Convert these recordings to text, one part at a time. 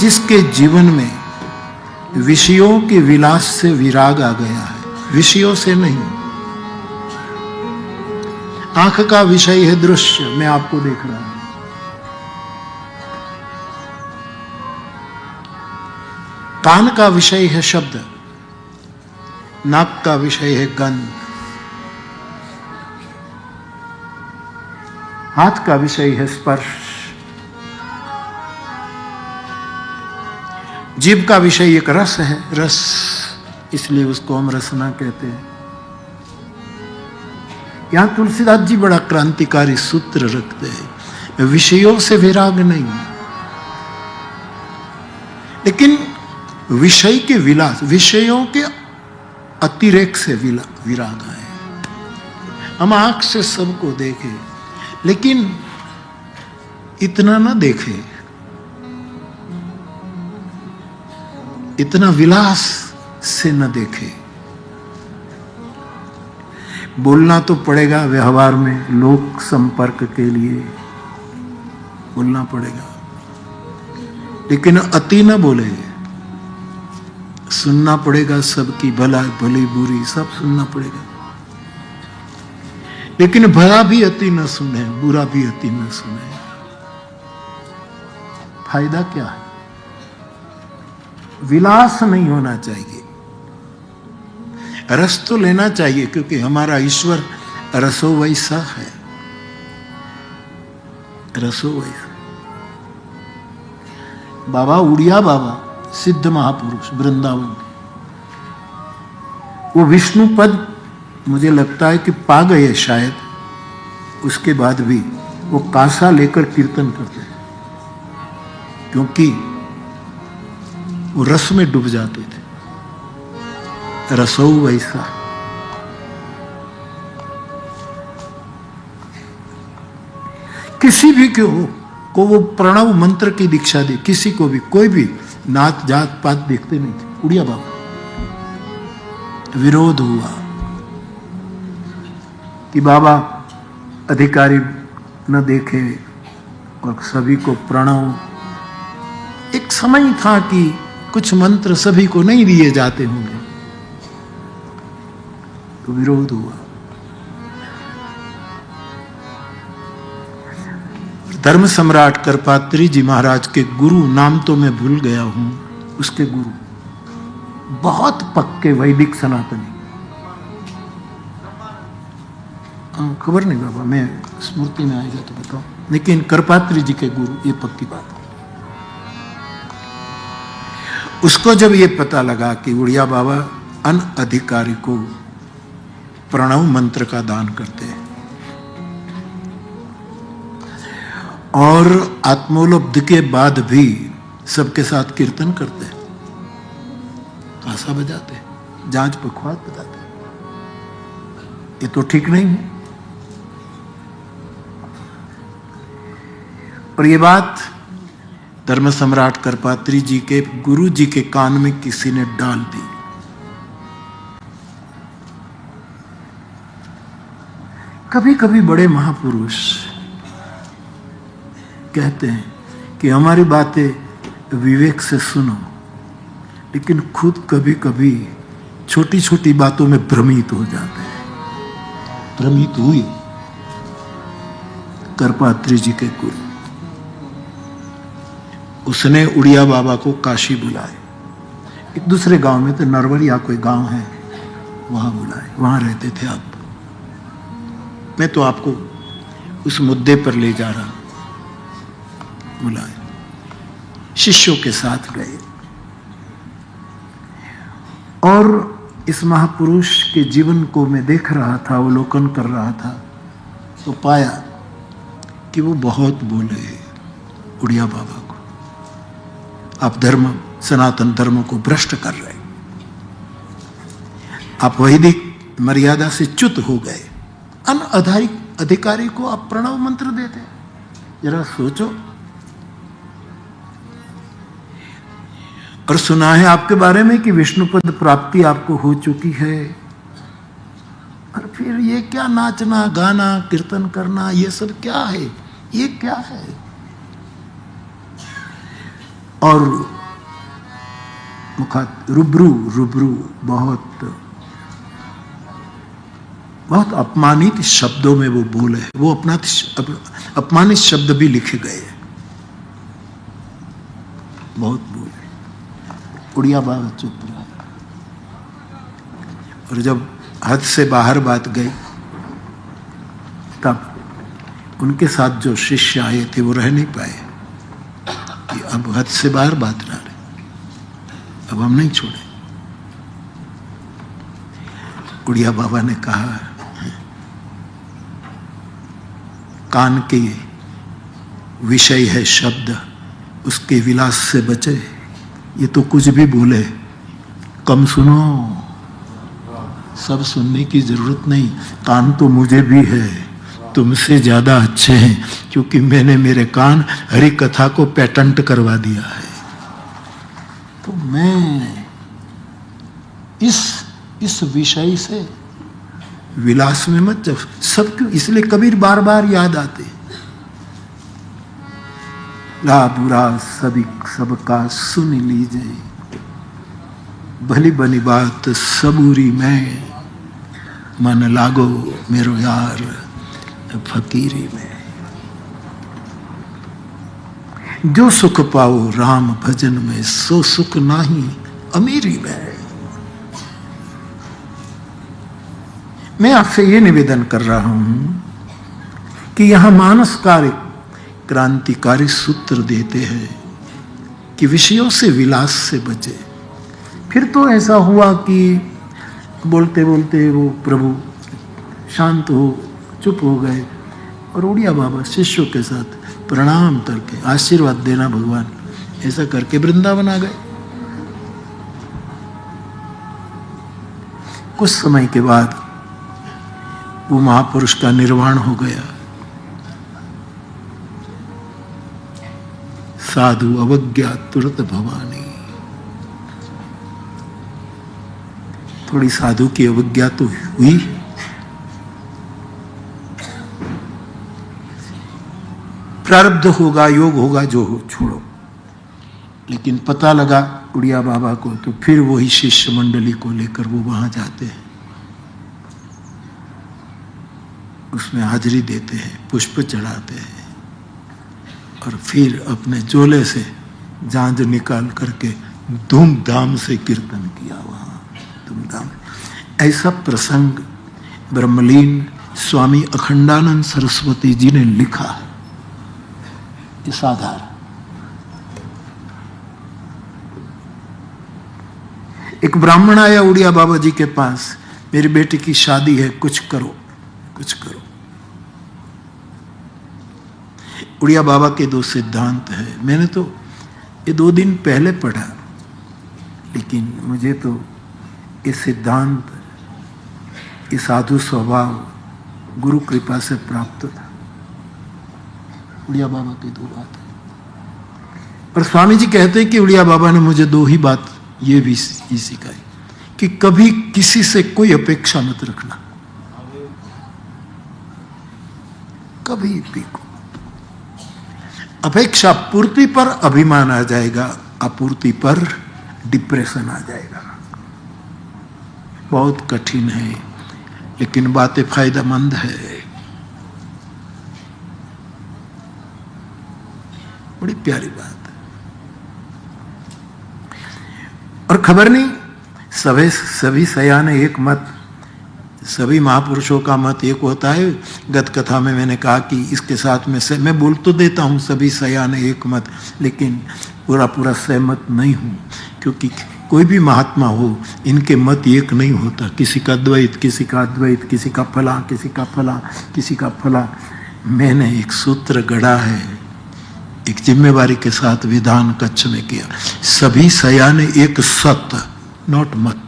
जिसके जीवन में विषयों के विलास से विराग आ गया है, विषयों से नहीं। आंख का विषय है दृश्य, मैं आपको देख रहा हूं। कान का विषय है शब्द, नाक का विषय है गंध, हाथ का विषय है स्पर्श, जीभ का विषय एक रस है, रस, इसलिए उसको हम रसना कहते हैं। यहां तुलसीदास जी बड़ा क्रांतिकारी सूत्र रखते हैं, विषयों से विराग नहीं, लेकिन विषय के विलास, विषयों के अतिरेक से विराग है। हम आंख से सबको देखें, लेकिन इतना ना देखें, इतना विलास से न देखें। बोलना तो पड़ेगा व्यवहार में, लोक संपर्क के लिए बोलना पड़ेगा, लेकिन अति न बोले। सुनना पड़ेगा सबकी, भला भली बुरी सब सुनना पड़ेगा, लेकिन भला भी अति न सुने, बुरा भी अति न सुने। फायदा क्या है? विलास नहीं होना चाहिए, रस तो लेना चाहिए, क्योंकि हमारा ईश्वर रसो वैसा है, रसो वैसा। बाबा उड़िया बाबा सिद्ध महापुरुष वृंदावन, वो विष्णु पद मुझे लगता है कि पा गए शायद, उसके बाद भी वो कांसा लेकर कीर्तन करते हैं, क्योंकि वो रस में डूब जाते थे। रसो वैसा। किसी भी को वो प्रणव मंत्र की दीक्षा दी, किसी को भी, कोई भी नात जात पात देखते नहीं थे। उड़िया बाबा विरोध हुआ कि बाबा अधिकारी न देखे और सभी को प्रणव। एक समय था कि कुछ मंत्र सभी को नहीं दिए जाते होंगे, तो विरोध हुआ। धर्म सम्राट करपात्री जी महाराज के गुरु, नाम तो मैं भूल गया हूं, उसके गुरु बहुत पक्के वैदिक सनातनी, खबर नहीं बाबा, मैं स्मृति में आएगा तो बताओ, लेकिन करपात्री जी के गुरु, ये पक्की बात है। उसको जब ये पता लगा कि उड़िया बाबा अनअधिकारी को प्रणव मंत्र का दान करते हैं और आत्मोपलब्धि के बाद भी सबके साथ कीर्तन करते हैं, कांसा बजाते हैं, जांच पखवात बजाते हैं, ये तो ठीक नहीं है। और ये बात धर्म सम्राट करपात्री जी के गुरु जी के कान में किसी ने डाल दी। कभी कभी बड़े महापुरुष कहते हैं कि हमारी बातें विवेक से सुनो, लेकिन खुद कभी कभी छोटी छोटी बातों में भ्रमित हो जाते हैं। भ्रमित हुई करपात्री जी के गुरु, उसने उड़िया बाबा को काशी बुलाए। एक दूसरे गांव में तो नरवरिया कोई गांव है, वहां बुलाए, वहां रहते थे आप। मैं तो आपको उस मुद्दे पर ले जा रहा। बुलाए, शिष्यों के साथ गए और इस महापुरुष के जीवन को मैं देख रहा था, अवलोकन कर रहा था, तो पाया कि वो बहुत बोले उड़िया बाबा को, आप धर्म, सनातन धर्म को भ्रष्ट कर रहे, आप वैदिक मर्यादा से च्युत हो गए, अधिकारी को आप प्रणव मंत्र देते। जरा सोचो। और सुना है आपके बारे में कि विष्णुपद प्राप्ति आपको हो चुकी है, और फिर ये क्या नाचना गाना कीर्तन करना, ये सब क्या है? ये क्या है? और रूबरू बहुत अपमानित शब्दों में वो बोले। वो अपमानित शब्द भी लिखे गए, बहुत बोले। उड़िया बाबा चुप रहा। और जब हद से बाहर बात गई तब उनके साथ जो शिष्य आए थे वो रह नहीं पाए कि अब हद से बाहर बात ना रहे, अब हम नहीं छोड़े। उड़िया बाबा ने कहा, कान के विषय है शब्द, उसके विलास से बचे। ये तो कुछ भी बोले, कम सुनो, सब सुनने की जरूरत नहीं। कान तो मुझे भी है, तुमसे ज्यादा अच्छे हैं, क्योंकि मैंने मेरे कान हरि कथा को पेटेंट करवा दिया है। तो मैं इस विषय से विलास में मत जब सब क्यों, इसलिए कबीर बार बार याद आते। ला बुरा सभी सबका सुन लीजिए, भली बनी बात सबूरी में, मन लागो मेरो यार फकीरी में। जो सुख पाओ राम भजन में, सो सुख नाही अमीरी में। मैं आपसे ये निवेदन कर रहा हूं कि यहां मानस कार्य क्रांतिकारी सूत्र देते हैं कि विषयों से विलास से बचे। फिर तो ऐसा हुआ कि बोलते बोलते वो प्रभु शांत हो, चुप हो गए और उड़िया बाबा शिष्यों के साथ प्रणाम करके आशीर्वाद देना भगवान, ऐसा करके वृंदावन आ गए। कुछ समय के बाद वो महापुरुष का निर्वाण हो गया। साधु अवज्ञा तुरत भवानी। थोड़ी साधु की अवज्ञा तो हुई, प्रारब्ध होगा, योग होगा, जो हो छोड़ो। लेकिन पता लगा उड़िया बाबा को, तो फिर वही शिष्य मंडली को लेकर वो वहां जाते हैं, उसमें हाजिरी देते हैं, पुष्प चढ़ाते हैं और फिर अपने झोले से झांझ निकाल करके धूमधाम से कीर्तन किया वहां, धूमधाम। ऐसा प्रसंग ब्रह्मलीन स्वामी अखंडानंद सरस्वती जी ने लिखा है, इस आधार। एक ब्राह्मण आया उड़िया बाबा जी के पास, मेरी बेटी की शादी है, कुछ करो, कुछ करो। उड़िया बाबा के दो सिद्धांत है, मैंने तो ये 2 दिन पहले पढ़ा, लेकिन मुझे तो ये सिद्धांत, ये साधु स्वभाव गुरु कृपा से प्राप्त था। उड़िया बाबा की 2 बात है। पर स्वामी जी कहते हैं कि उड़िया बाबा ने मुझे 2 ही बात ये भी सिखाई कि कभी किसी से कोई अपेक्षा मत रखना, कभी भी। अपेक्षा पूर्ति पर अभिमान आ जाएगा, अपूर्ति पर डिप्रेशन आ जाएगा। बहुत कठिन है, लेकिन बातें फायदेमंद है। बड़ी प्यारी बात है। और खबर नहीं, सभी सयाने एक मत, सभी महापुरुषों का मत एक होता है। गत कथा में मैंने कहा कि इसके साथ में से मैं बोल तो देता हूं सभी सयाने एक मत, लेकिन पूरा सहमत नहीं हूं, क्योंकि कोई भी महात्मा हो, इनके मत एक नहीं होता। किसी का द्वैत, किसी का अद्वैत, किसी का फला, किसी का फला, किसी का फला। मैंने एक सूत्र गढ़ा है, एक जिम्मेवारी के साथ विधान कच्छ में किया, सभी सयाने एक सत्य, नॉट मत।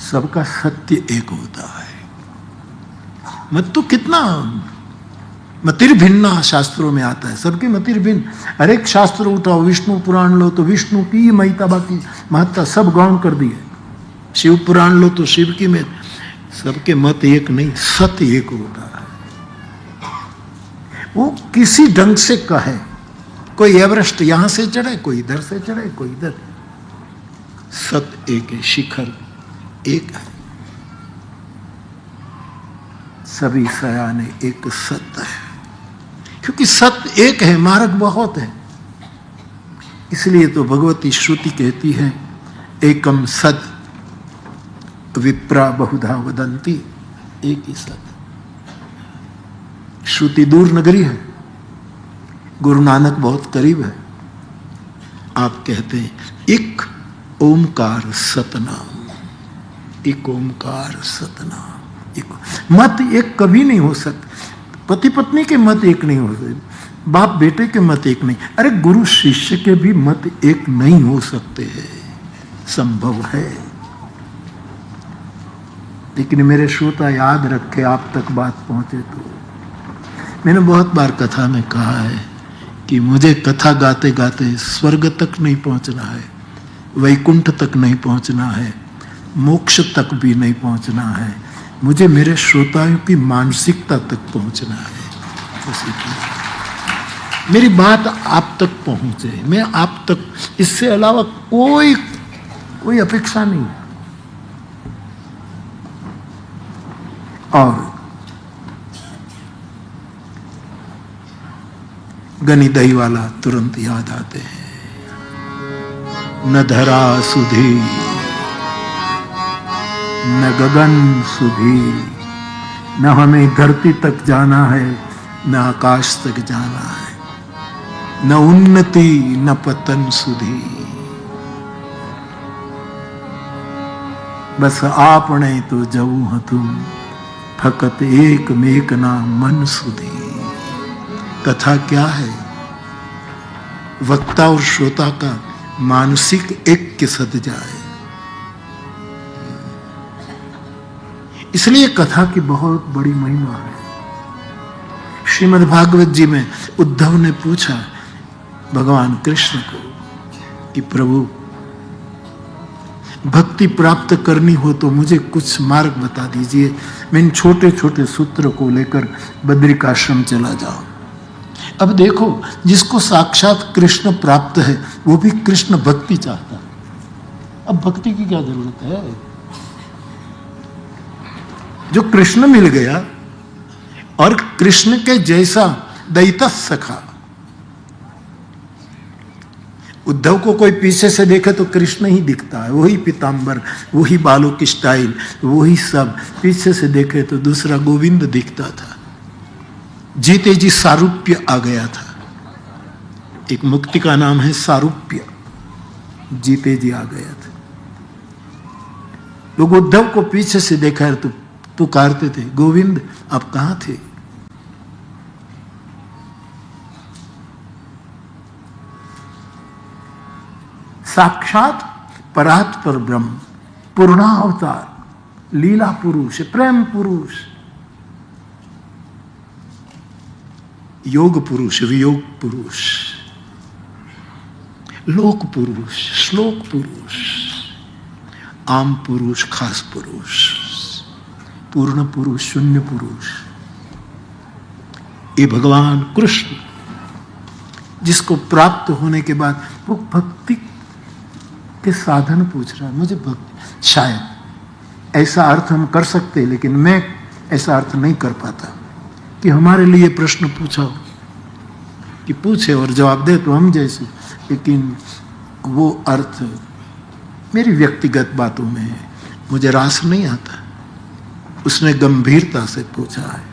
सबका सत्य एक होता है। मत तो कितना मतिर्भिन्ना शास्त्रों में आता है, सबके मतिर्भिन्न। हर एक शास्त्र उठाओ, विष्णु पुराण लो तो विष्णु की महिता, बाकी महत्ता सब गौण कर दिए। शिव पुराण लो तो शिव की में, सबके मत एक नहीं, सत्य एक होता है। वो किसी ढंग से कहे, कोई एवरेस्ट यहां से चढ़े, कोई इधर से चढ़े, कोई इधर। सत्य एक है, शिखर एक है। सभी सयाने एक सत्य है, क्योंकि सत्य एक है, मार्ग बहुत है। इसलिए तो भगवती श्रुति कहती है एकम सद विप्रा बहुधा वदंती, एक ही सद। श्रुति दूर नगरी है, गुरु नानक बहुत करीब है। आप कहते हैं एक ओमकार सतनाम, एक ओमकार सतनाम। एक मत एक कभी नहीं हो सकता, पति पत्नी के मत एक नहीं हो सकते, बाप बेटे के मत एक नहीं, अरे गुरु शिष्य के भी मत एक नहीं हो सकते हैं, संभव है। लेकिन मेरे श्रोता याद रखे, आप तक बात पहुंचे तो। मैंने बहुत बार कथा में कहा है कि मुझे कथा गाते गाते स्वर्ग तक नहीं पहुंचना है, वैकुंठ तक नहीं पहुंचना है, मोक्ष तक भी नहीं पहुंचना है, मुझे मेरे श्रोताओं की मानसिकता तक पहुंचना है। मेरी बात आप तक पहुंचे, मैं आप तक, इससे अलावा कोई अपेक्षा नहीं। और गनी दही वाला तुरंत याद आते हैं। न धरा सुधी न गगन सुधी, न हमें धरती तक जाना है न आकाश तक जाना है, न उन्नति न पतन सुधी, बस आपने तो जऊ हतुम फकत एक मेक ना मन सुधी। कथा क्या है? वक्ता और श्रोता का मानसिक ऐक्य सद जाए। इसलिए कथा की बहुत बड़ी महिमा है। श्रीमद् भागवत जी में उद्धव ने पूछा भगवान कृष्ण को कि प्रभु भक्ति प्राप्त करनी हो तो मुझे कुछ मार्ग बता दीजिए, मैं इन छोटे छोटे सूत्र को लेकर बद्रिकाश्रम चला जाऊं। अब देखो, जिसको साक्षात कृष्ण प्राप्त है वो भी कृष्ण भक्ति चाहता है। अब भक्ति की क्या जरूरत है? जो कृष्ण मिल गया और कृष्ण के जैसा दैत्य सखा, उद्धव को कोई पीछे से देखे तो कृष्ण ही दिखता है, वही पीतांबर, वही बालों की स्टाइल, वही सब। पीछे से देखे तो दूसरा गोविंद दिखता था। जीते जी सारूप्य आ गया था। एक मुक्ति का नाम है सारूप्य, जीते जी आ गया था। लोग उद्धव को पीछे से देखा तो पुकारते थे, गोविंद आप कहां थे? साक्षात परात्पर ब्रह्म, पूर्णावतार, लीला पुरुष, प्रेम पुरुष, योग पुरुष, वियोग पुरुष, लोक पुरुष, श्लोक पुरुष, आम पुरुष, खास पुरुष, पूर्ण पुरुष, शून्य पुरुष, ये भगवान कृष्ण जिसको प्राप्त होने के बाद वो भक्ति के साधन पूछ रहा है। मुझे भक्ति, शायद ऐसा अर्थ हम कर सकते, लेकिन मैं ऐसा अर्थ नहीं कर पाता कि हमारे लिए प्रश्न पूछा हो, कि पूछे और जवाब दे तो हम जैसे, लेकिन वो अर्थ मेरी व्यक्तिगत बातों में है, मुझे रास नहीं आता। उसने गंभीरता से पूछा है।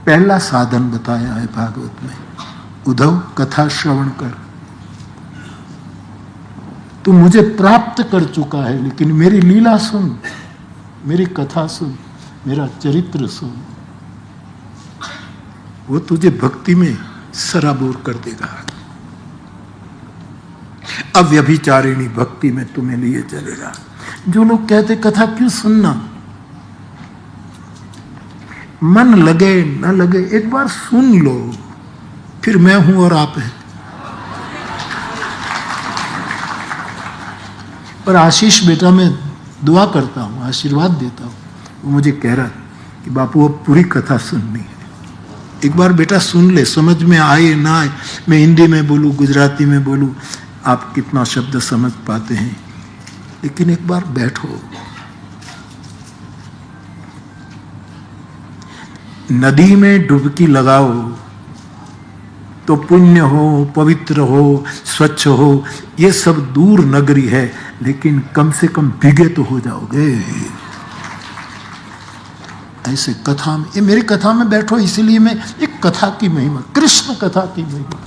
पहला साधन बताया है भागवत में, उद्धव कथा श्रवण कर। तू मुझे प्राप्त कर चुका है, लेकिन मेरी लीला सुन, मेरी कथा सुन, मेरा चरित्र सुन, वो तुझे भक्ति में सराबोर कर देगा। अव्यभिचारिणी भक्ति में तुम्हें लिए चलेगा। जो लोग कहते कथा क्यों सुनना, मन लगे न लगे एक बार सुन लो, फिर मैं हूं और आप है। पर आशीष बेटा मैं दुआ करता हूं, आशीर्वाद देता हूं, वो मुझे कह रहा कि बापू अब पूरी कथा सुननी है, एक बार बेटा सुन ले, समझ में आए ना आए, मैं हिंदी में बोलूं, गुजराती में बोलूं, आप कितना शब्द समझ पाते हैं, लेकिन एक बार बैठो। नदी में डुबकी लगाओ तो पुण्य हो, पवित्र हो, स्वच्छ हो, ये सब दूर नगरी है, लेकिन कम से कम भीगे तो हो जाओगे। ऐसे कथा में, ये मेरी कथा में बैठो, इसलिए मैं एक कथा की महिमा, कृष्ण कथा की महिमा।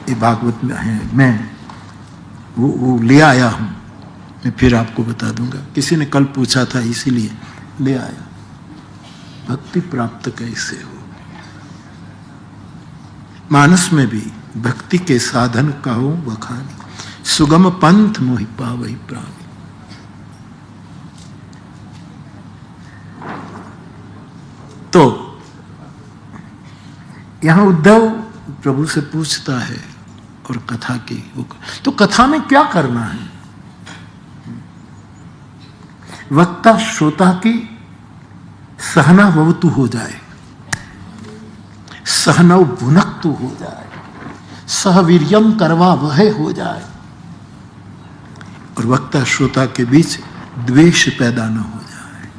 ये भागवत में है, मैं वो ले आया हूं, मैं फिर आपको बता दूंगा। किसी ने कल पूछा था, इसीलिए ले आया। भक्ति प्राप्त कैसे हो? मानस में भी भक्ति के साधन कहो बखानी, सुगम पंथ मोहि पावहि प्राणी। तो यहां उद्धव प्रभु से पूछता है, और कथा की, तो कथा में क्या करना है? वक्ता श्रोता की सहना ववतु हो जाए, सहनव भुनक्तु हो जाए, सहवीर्यम करवा वह हो जाए, और वक्ता श्रोता के बीच द्वेष पैदा न हो जाए।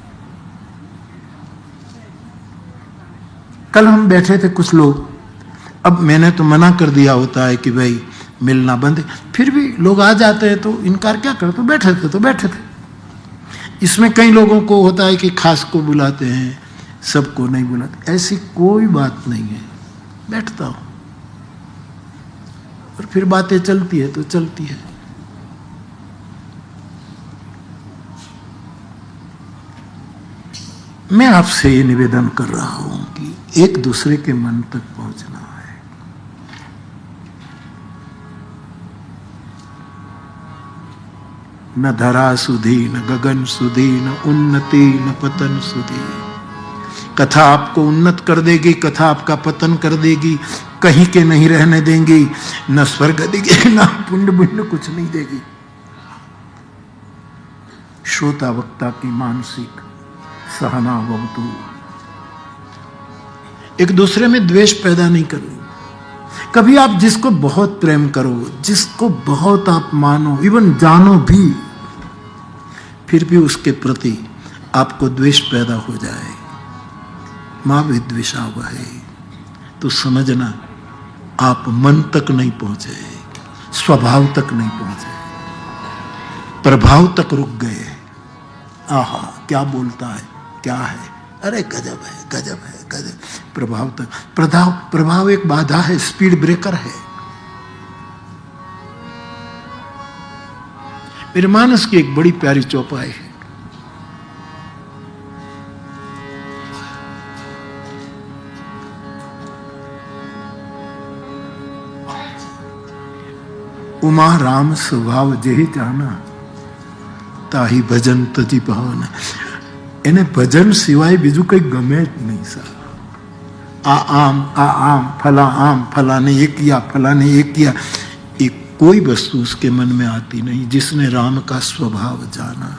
कल हम बैठे थे कुछ लोग, अब मैंने तो मना कर दिया होता है कि भाई मिलना बंद है, फिर भी लोग आ जाते हैं तो इनकार क्या करते, तो बैठे थे तो बैठे थे। इसमें कई लोगों को होता है कि खास को बुलाते हैं, सबको नहीं बुलाते, ऐसी कोई बात नहीं है। बैठता हूं और फिर बातें चलती है तो चलती है। मैं आपसे ये निवेदन कर रहा हूं कि एक दूसरे के मन तक पहुंचना है। न धरा सुधी, न गगन सुधी, न उन्नति, न पतन सुधी। कथा आपको उन्नत कर देगी, कथा आपका पतन कर देगी, कहीं के नहीं रहने देंगी, न स्वर्ग देगी, न पुण्य पुण्य कुछ नहीं देगी। श्रोता वक्ता की मानसिक सहना ववतु, एक दूसरे में द्वेष पैदा नहीं करनी। कभी आप जिसको बहुत प्रेम करो, जिसको बहुत आप मानो, इवन जानो भी, फिर भी उसके प्रति आपको द्वेष पैदा हो जाए, मां विद्वेषा वहे, तो समझना आप मन तक नहीं पहुंचे, स्वभाव तक नहीं पहुंचे, प्रभाव तक रुक गए। आहा क्या बोलता है, क्या है, अरे गजब है, गजब है, गजब। प्रभाव तक, प्रभाव एक बाधा है, स्पीड ब्रेकर है। मेरे मानस की एक बड़ी प्यारी चौपाई है। उमा राम स्वभाव जेहि जाना, ताही भजन तजी भावना। એને ભજન સિવાય બીજું કંઈ ગમે જ નહીં સર। આ આમ फलाने ये किया, फलाने ये किया, ये कोई वस्तु उसके मन में आती नहीं। जिसने राम का स्वभाव जाना,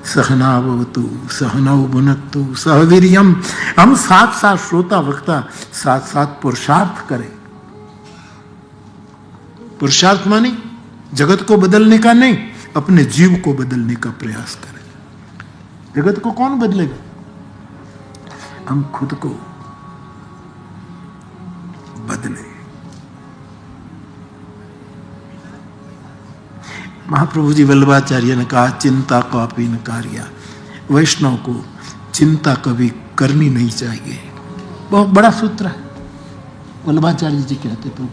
सहनावतु सहनव भुनक्तु सहवीर्यम। हम साथ साथ श्रोता वक्ता साथ साथ पुरुषार्थ करें। पुरुषार्थ माने जगत को बदलने का नहीं, अपने जीव को बदलने का प्रयास करें। जगत को कौन बदलेगा? हम खुद को बदले। महाप्रभु जी वल्लभाचार्य ने कहा, चिंता कापी न कार्या। वैष्णव को चिंता कभी करनी नहीं चाहिए। बहुत बड़ा सूत्र है। वल्लभाचार्य जी कहते प्रभु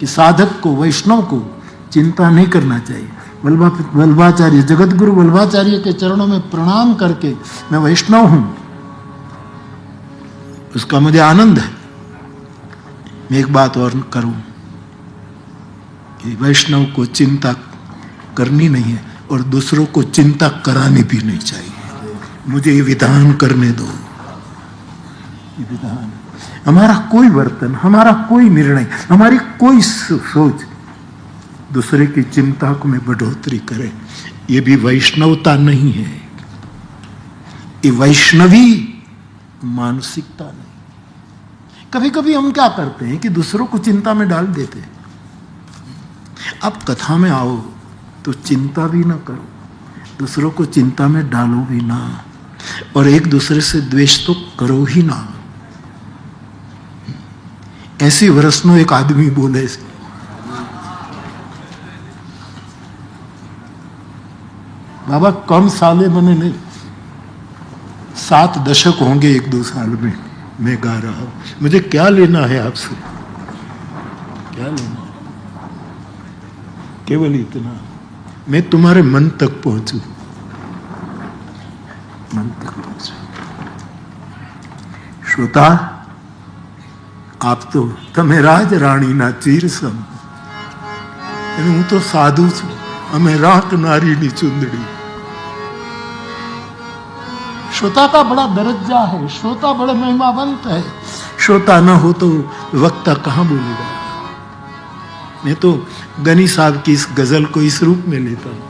कि साधक को, वैष्णव को चिंता नहीं करना चाहिए। वल्लभाचार्य, जगत गुरु वल्लभाचार्य के चरणों में प्रणाम करके मैं वैष्णव हूं, उसका मुझे आनंद है। मैं एक बात और करूं कि वैष्णव को चिंता करनी नहीं है और दूसरों को चिंता करानी भी नहीं चाहिए। मुझे ये विधान करने दो। ये विधान, हमारा कोई वर्तन, हमारा कोई निर्णय, हमारी कोई सोच दूसरे की चिंता को में बढ़ोतरी करे, ये भी वैष्णवता नहीं है, ये वैष्णवी मानसिकता नहीं। कभी कभी हम क्या करते हैं कि दूसरों को चिंता में डाल देते हैं। आप कथा में आओ तो चिंता भी ना करो, दूसरों को चिंता में डालो भी ना, और एक दूसरे से द्वेष तो करो ही ना। ऐसी वर्षनो एक आदमी बोले, बाबा कम साले बने नहीं, 7 दशक होंगे 1-2 साल में मैं गा रहा हूं, मुझे क्या लेना है आपसे, क्या लेना, केवल इतना मैं तुम्हारे मन तक पहुंचू, मन तक पहुंचू। श्रोता, आप तो तमे राज रानी ना चीर सम, हूं तो साधु छू, हमें राख नारी नी चुंदड़ी। श्रोता का बड़ा दर्जा है, श्रोता बड़ा महिमावंत है। श्रोता ना हो तो वक्ता कहां बोलेगा। मैं तो गनी साहब की इस गजल को इस रूप में लेता हूं।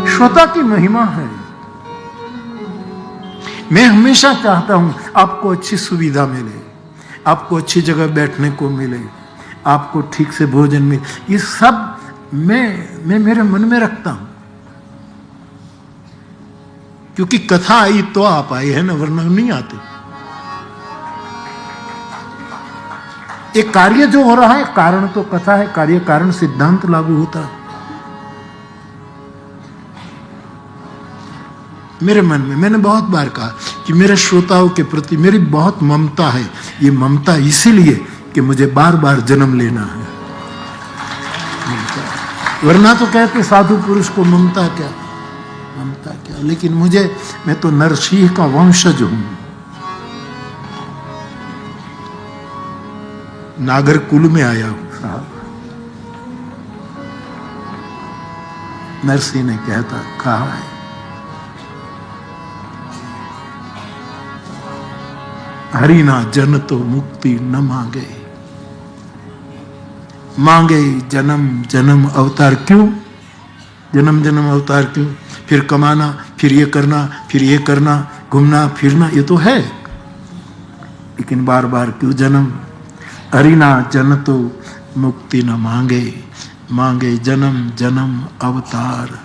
श्रोता की महिमा है। मैं हमेशा चाहता हूं आपको अच्छी सुविधा मिले, आपको अच्छी जगह बैठने को मिले, आपको ठीक से भोजन मिले, ये सब मैं मेरे मन में रखता हूं, क्योंकि कथा आई तो आप आए हैं ना, वरना नहीं आते। एक कार्य जो हो रहा है, कारण तो कथा है, कार्य कारण सिद्धांत लागू होता है। मेरे मन में मैंने बहुत बार कहा कि मेरे श्रोताओं के प्रति मेरी बहुत ममता है। ये ममता इसीलिए कि मुझे बार बार जन्म लेना है, वरना तो कहते साधु पुरुष को ममता क्या, ममता क्या। लेकिन मैं तो नरसिंह का वंशज हूं, नागर कुल में आया हूं साहब। नरसिंह ने कहा है, हरि ना जन तो मुक्ति न मांगे, मांगे जन्म जन्म अवतार क्यों, जन्म जन्म अवतार क्यों, फिर कमाना, फिर ये करना, फिर ये करना, घूमना फिरना, ये तो है, लेकिन बार बार क्यों जन्म। हरि ना जन तो मुक्ति न मांगे, मांगे जन्म जन्म अवतार।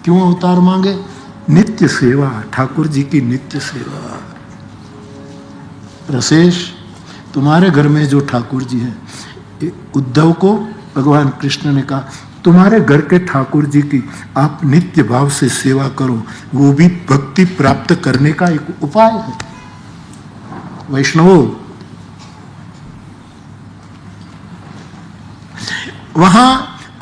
क्यों अवतार मांगे? नित्य सेवा, ठाकुर जी की नित्य सेवा। रसेश, तुम्हारे घर में जो ठाकुर जी हैं, उद्धव को भगवान कृष्ण ने कहा तुम्हारे घर के ठाकुर जी की आप नित्य भाव से सेवा करो, वो भी भक्ति प्राप्त करने का एक उपाय है। वैष्णवों, वहां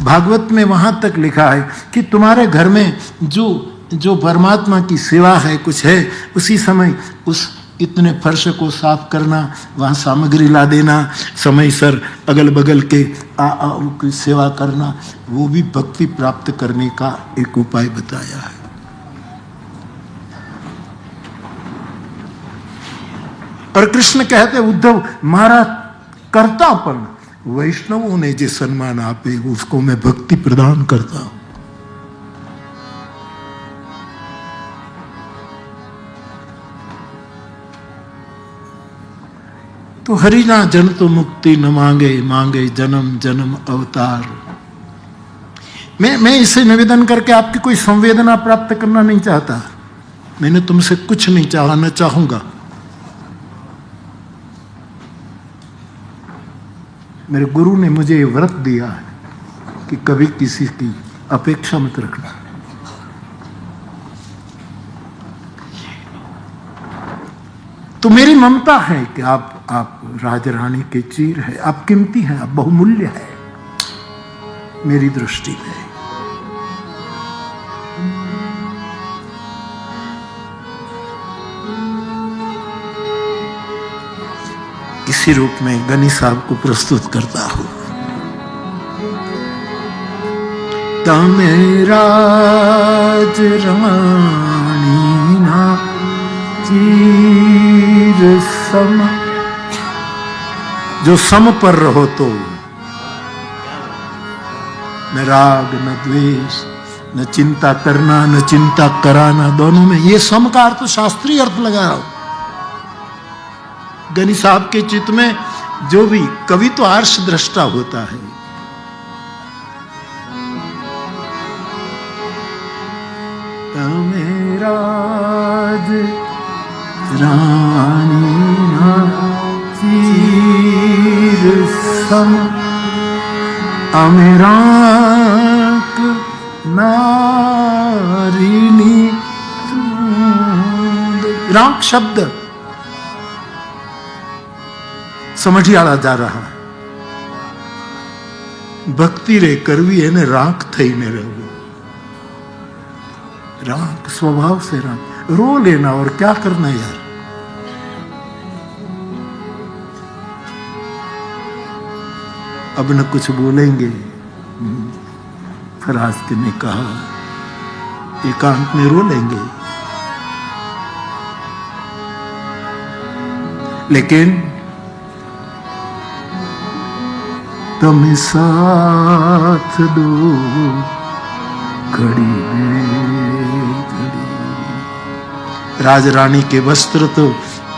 भागवत में वहां तक लिखा है कि तुम्हारे घर में जो परमात्मा की सेवा है, कुछ है, उसी समय उस इतने फर्श को साफ करना, वहां सामग्री ला देना, समय सर अगल बगल के की सेवा करना, वो भी भक्ति प्राप्त करने का एक उपाय बताया है। और कृष्ण कहते उद्धव, मारा कर्तापन वैष्णवों ने जो सम्मान आपे उसको मैं भक्ति प्रदान करता हूं। तो हरि ना जन तो मुक्ति न मांगे, मांगे जन्म जन्म अवतार। मैं इसे निवेदन करके आपकी कोई संवेदना प्राप्त करना नहीं चाहता। मैंने तुमसे कुछ नहीं चाहा, न चाहूंगा। मेरे गुरु ने मुझे ये व्रत दिया है कि कभी किसी की अपेक्षा मत रखना। तो मेरी ममता है कि आप राजरानी के चीर है, आप कीमती हैं, आप बहुमूल्य है मेरी दृष्टि में। इसी रूप में गनी साहब को प्रस्तुत करता हूं। तमे राज रानी ना चीर सम, जो सम पर रहो तो न राग न द्वेष, न चिंता करना न चिंता कराना, दोनों में ये सम का अर्थ शास्त्रीय अर्थ लगाओ। गनी साहब के चित्त में जो भी कवि तो आर्ष दृष्टा होता है, राज रानी चीर सम, अमेराक नारिणी। राग शब्द समझियाला जा रहा है। भक्ति रे करवी है ने राख थई ने रहू। राग स्वभाव से राग, रो लेना और क्या करना यार। अब न कुछ बोलेंगे। फराज ने कहा एकांत में रो लेंगे, लेकिन तुम साथ दो घड़ी में घड़ी। राज रानी के वस्त्र तो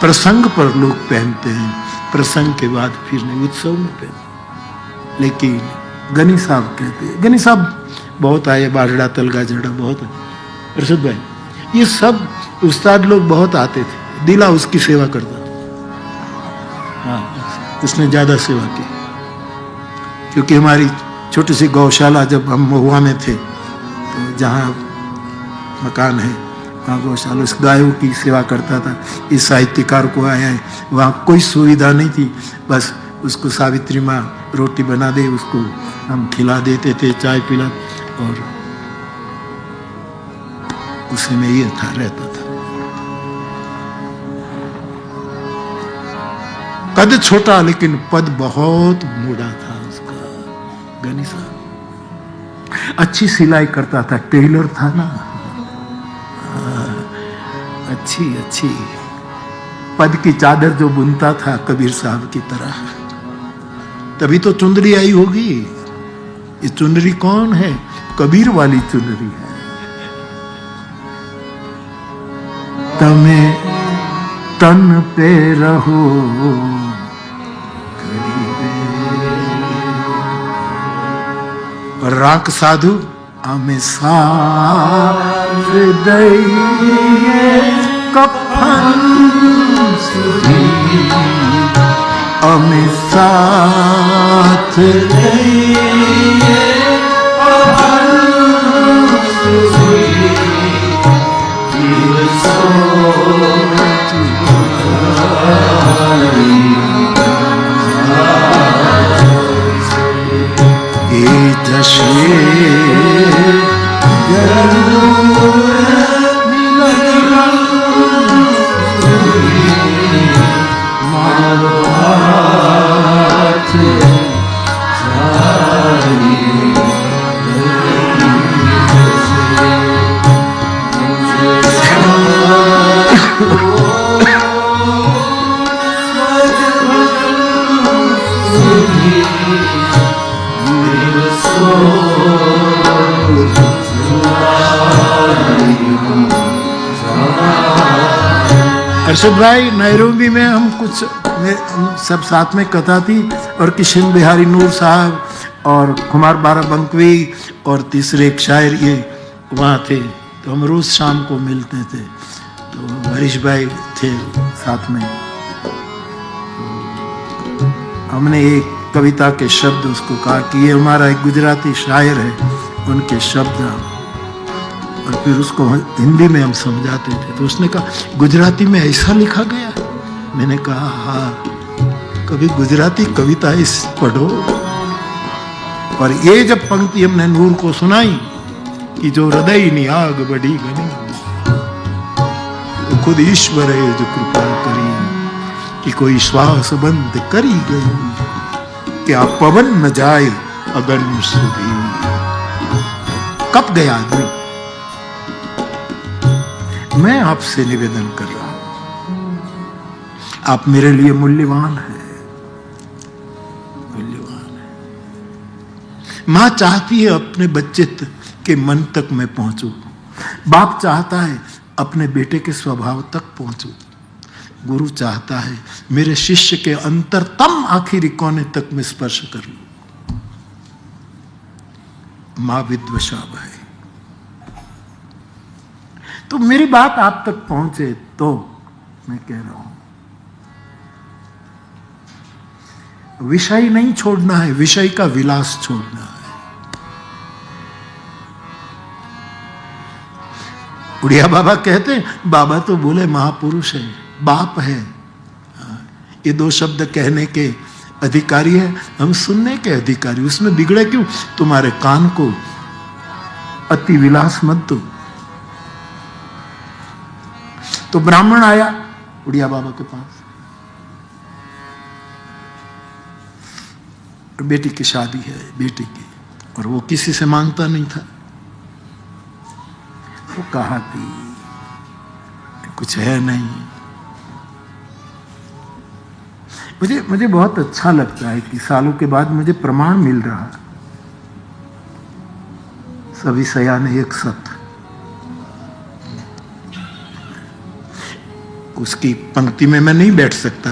प्रसंग पर लोग पहनते हैं, प्रसंग के बाद फिर नहीं, उत्सव में पहनते। लेकिन गनी साहब कहते हैं, गनी साहब बहुत आए, बाजड़ा तलगा जड़ा बहुत। प्रसिद्ध भाई ये सब उस्ताद लोग बहुत आते थे। दिला उसकी सेवा करता, हाँ उसने ज्यादा सेवा की, क्योंकि हमारी छोटी सी गौशाला जब हम महुआ में थे तो जहाँ मकान है वहाँ गौशाला, उस गायों की सेवा करता था। इस साहित्यकार को आया है, वहाँ कोई सुविधा नहीं थी, बस उसको सावित्री माँ रोटी बना दे, उसको हम खिला देते थे, चाय पिला, और उसी में ये था, रहता था। कद छोटा लेकिन पद बहुत मूढ़ा था उसका। गनी साहब अच्छी सिलाई करता था, टेलर था ना, अच्छी पद की चादर जो बुनता था कबीर साहब की तरह। तभी तो चुंदरी आई होगी। ये चुनरी कौन है? कबीर वाली चुनरी है। तमे तन पे रहो और राख साधु आमे हृदय कफन सुधी, हमें साथ अर्षद भाई, नैरोबी में हम सब साथ में कथा थी, और किशन बिहारी नूर साहब और कुमार बाराबंकवी और तीसरे एक शायर ये वहाँ थे, तो हम रोज शाम को मिलते थे। तो हरीश भाई थे साथ में। तो हमने एक कविता के शब्द उसको कहा कि ये हमारा एक गुजराती शायर है, उनके शब्द, और फिर उसको हिंदी में हम समझाते थे। तो उसने कहा गुजराती में ऐसा लिखा गया? मैंने कहा हाँ, कभी गुजराती कविता इस पढ़ो। और ये जब पंक्ति हमने नूर को सुनाई कि जो हृदय नी आग बड़ी घनी, तो खुद ईश्वर है जो कृपा करी कि कोई श्वास बंद करी गई, क्या पवन न जाए अगन सुधी। कब गया आदमी? मैं आपसे निवेदन कर रहा हूं, आप मेरे लिए मूल्यवान है, मूल्यवान है। मां चाहती है अपने बच्चे के मन तक मैं पहुंचूं, बाप चाहता है अपने बेटे के स्वभाव तक पहुंचूं, गुरु चाहता है मेरे शिष्य के अंतरतम आखिरी कोने तक मैं स्पर्श कर लूं। मां विद्वशा है, तो मेरी बात आप तक पहुंचे तो मैं कह रहा हूं, विषय नहीं छोड़ना है, विषय का विलास छोड़ना है। उड़िया बाबा कहते हैं, बाबा तो बोले महापुरुष है, बाप है, ये दो शब्द कहने के अधिकारी है, हम सुनने के अधिकारी, उसमें बिगड़े क्यों? तुम्हारे कान को अति विलास मत दो। तो ब्राह्मण आया उड़िया बाबा के पास, बेटी की शादी है, बेटी की, और वो किसी से मांगता नहीं था। वो कहा कि कुछ है नहीं। मुझे बहुत अच्छा लगता है कि सालों के बाद मुझे प्रमाण मिल रहा, सभी सयाने एक सत। उसकी पंक्ति में मैं नहीं बैठ सकता,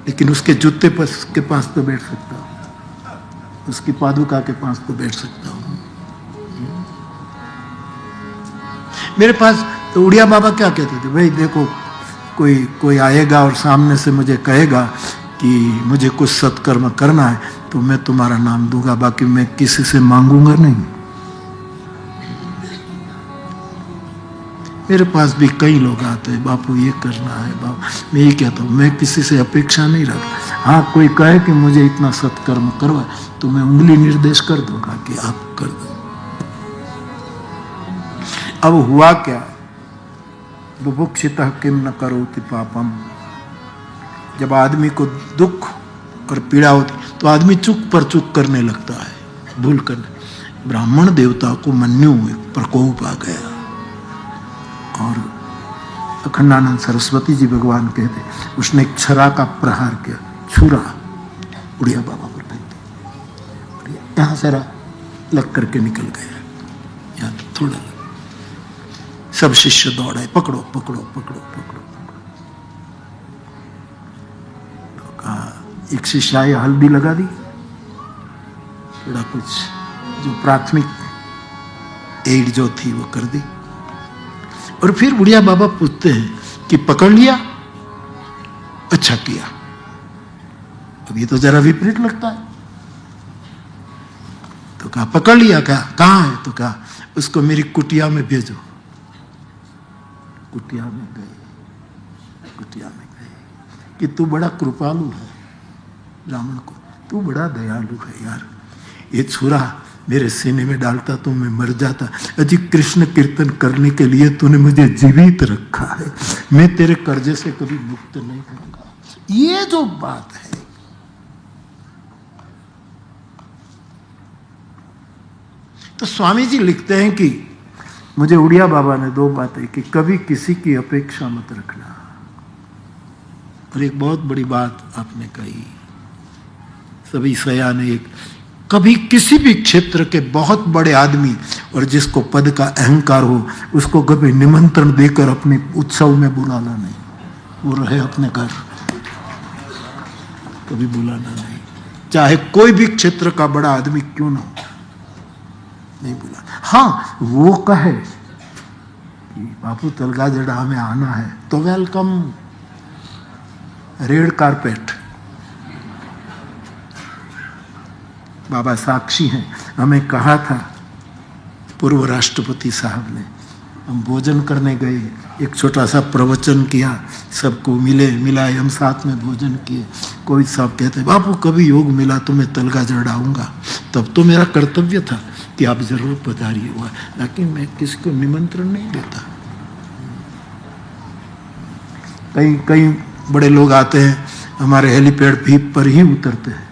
लेकिन उसके जूते के पास तो बैठ सकता हूं, उसकी पादुका के पास तो बैठ सकता हूं। मेरे पास तो उड़िया बाबा क्या कहते थे, भाई देखो कोई आएगा और सामने से मुझे कहेगा कि मुझे कुछ सत्कर्म करना है तो मैं तुम्हारा नाम दूंगा, बाकी मैं किसी से मांगूंगा नहीं। मेरे पास भी कई लोग आते हैं, बापू ये करना है, बापू मैं ये कहता हूँ, मैं किसी से अपेक्षा नहीं रखता। हाँ, कोई कहे कि मुझे इतना सत्कर्म करवा तो मैं उंगली निर्देश कर दूंगा कि आप कर दो। अब हुआ क्या, बुभुक्षितः किम न करोति पापम, जब आदमी को दुख और पीड़ा होती तो आदमी चुक पर चुक करने लगता है, भूल करने। ब्राह्मण देवता को मन्यु एक प्रकोप आ गया और अखंडानंद सरस्वती जी भगवान कहते, उसने एक छरा का प्रहार किया, छुरा उड़िया बाबा पर फेंक दिया, यहां से लग करके निकल गया, यहाँ थोड़ा सब शिष्य दौड़े, पकड़ो पकड़ो पकड़ो पकड़ो। तो कहा, एक शिष्य आए, हल्दी लगा दी, थोड़ा कुछ जो प्राथमिक एड जो थी वो कर दी, और फिर बुढ़िया बाबा पूछते हैं कि पकड़ लिया? अच्छा किया। अब ये तो जरा विपरीत लगता है। तो कहा पकड़ लिया, क्या कहां है? तो कहा उसको मेरी कुटिया में भेजो। कुटिया में गए, कुटिया में गए कि तू बड़ा कृपालु है, ब्राह्मण को तू बड़ा दयालु है यार, ये छुरा मेरे सीने में डालता तो मैं मर जाता, अजी कृष्ण कीर्तन करने के लिए तूने मुझे जीवित रखा है, मैं तेरे कर्जे से कभी मुक्त नहीं होऊंगा। ये जो बात है, तो स्वामी जी लिखते हैं कि मुझे उड़िया बाबा ने दो बातें कि कभी किसी की अपेक्षा मत रखना, और एक बहुत बड़ी बात आपने कही, सभी सयाने, एक कभी किसी भी क्षेत्र के बहुत बड़े आदमी और जिसको पद का अहंकार हो उसको कभी निमंत्रण देकर अपने उत्सव में बुलाना नहीं, वो रहे अपने घर, कभी बुलाना नहीं, चाहे कोई भी क्षेत्र का बड़ा आदमी क्यों ना हो, नहीं बुला। हाँ, वो कहे कि बापू तलगाजड़ा में आना है तो वेलकम, रेड कारपेट। बाबा साक्षी हैं, हमें कहा था पूर्व राष्ट्रपति साहब ने, हम भोजन करने गए, एक छोटा सा प्रवचन किया, सबको मिलाए, हम साथ में भोजन किए। कोई साहब कहते बापू कभी योग मिला तो मैं तलगाजड़ आऊंगा, तब तो मेरा कर्तव्य था कि आप जरूर पधारिए हुआ, लेकिन मैं किसी को निमंत्रण नहीं देता। कई बड़े लोग आते हैं, हमारे हेलीपैड भी पर ही उतरते हैं।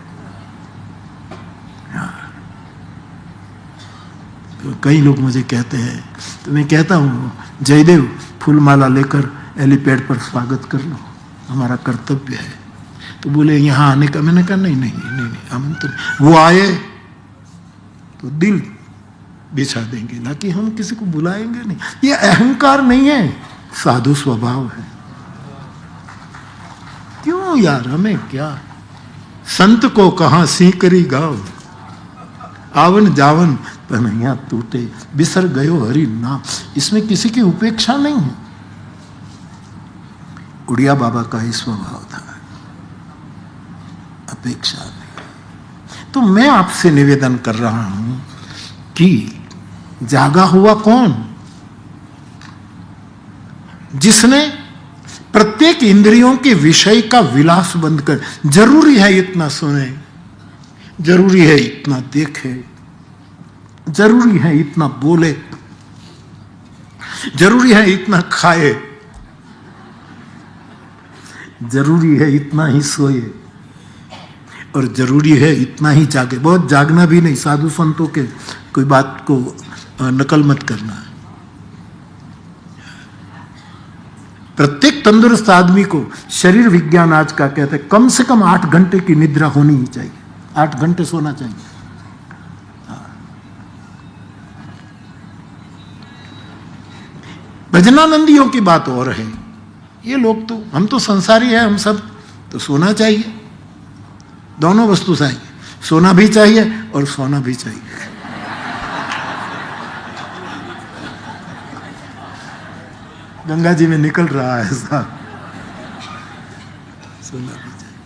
तो कई लोग मुझे कहते हैं, तो मैं कहता हूँ जयदेव फूलमाला लेकर हेलीपैड पर स्वागत कर लो, हमारा कर्तव्य है। तो बोले यहाँ आने का, मैंने कहा नहीं नहीं नहीं नहीं आमंत्रण, वो आए तो दिल बिछा देंगे, ना कि हम किसी को बुलाएंगे नहीं। ये अहंकार नहीं है, साधु स्वभाव है। क्यों यार, हमें क्या, संत को कहां सीकरी गाओ, आवन जावन पनैया टूटे, बिसर गयो हरि नाम। इसमें किसी की उपेक्षा नहीं है। उड़िया बाबा का ही स्वभाव था, अपेक्षा नहीं। तो मैं आपसे निवेदन कर रहा हूं कि जागा हुआ कौन, जिसने प्रत्येक इंद्रियों के विषय का विलास बंद कर, जरूरी है इतना सुने, जरूरी है इतना देखे, जरूरी है इतना बोले, जरूरी है इतना खाए, जरूरी है इतना ही सोए, और जरूरी है इतना ही जागे। बहुत जागना भी नहीं, साधु संतों के कोई बात को नकल मत करना। प्रत्येक तंदुरुस्त आदमी को शरीर विज्ञान आज का कहते हैं कम से कम 8 घंटे की निद्रा होनी ही चाहिए, 8 घंटे सोना चाहिए। भजनानंदियों की बात और है, ये लोग तो, हम तो संसारी है, हम सब तो सोना चाहिए, दोनों वस्तु चाहिए, सोना भी चाहिए और सोना भी चाहिए। गंगा जी में निकल रहा है साहब, सोना भी चाहिए।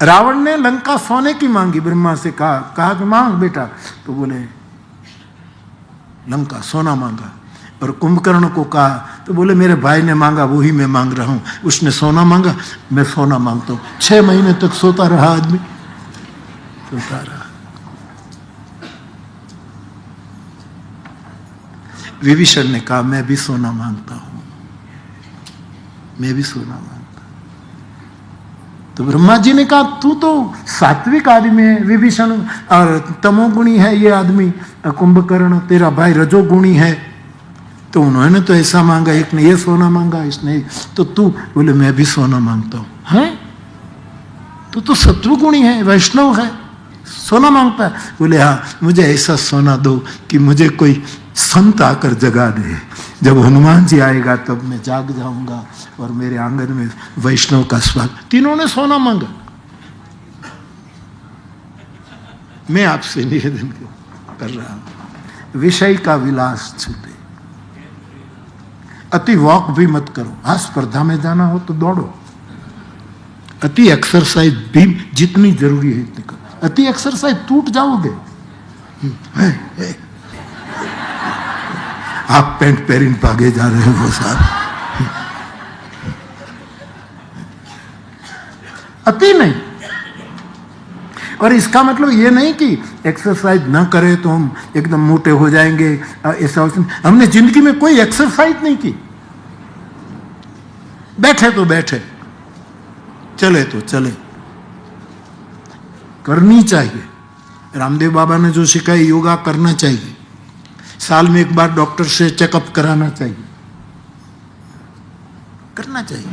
रावण ने लंका सोने की मांगी, ब्रह्मा से कहा कि मांग बेटा, तो बोले लंका सोना मांगा। और कुंभकर्ण को कहा तो बोले मेरे भाई ने मांगा वही मैं मांग रहा हूं, उसने सोना मांगा मैं सोना मांगता हूं। 6 महीने तक सोता रहा आदमी, सोता रहा। विभीषण ने कहा मैं भी सोना मांगता हूं, मैं भी सोना मांगता हूं। तो ब्रह्मा जी ने कहा तू तो सात्विक आदमी है, विभीषण और तमोगुणी है ये आदमी, कुंभकर्ण तेरा भाई रजोगुणी है। तो उन्होंने तो ऐसा मांगा, एक ने ये सोना मांगा, इसने, तो तू बोले मैं भी सोना मांगता हूं। है तो सत्वगुणी है, वैष्णव है, सोना मांगता है। बोले हाँ, मुझे ऐसा सोना दो कि मुझे कोई संत आकर जगा दे, जब हनुमान जी आएगा तब मैं जाग जाऊंगा और मेरे आंगन में वैष्णव का स्वागत। तीनों ने सोना मांगा। मैं आपसे निवेदन कर रहा हूं, विषय का विलास छूटे, अति वॉक भी मत करो। हाँ, स्पर्धा में जाना हो तो दौड़ो, अति एक्सरसाइज भी जितनी जरूरी है इतनी करो। अति एक्सरसाइज टूट जाओगे। आप पैंट पैरिन भागे जा रहे हो साहब, अति नहीं। और इसका मतलब ये नहीं कि एक्सरसाइज ना करें तो हम एकदम मोटे हो जाएंगे, ऐसा। हमने जिंदगी में कोई एक्सरसाइज नहीं की, बैठे तो बैठे, चले तो चले, करनी चाहिए। रामदेव बाबा ने जो सिखाया, योगा करना चाहिए, साल में एक बार डॉक्टर से चेकअप कराना चाहिए, करना चाहिए।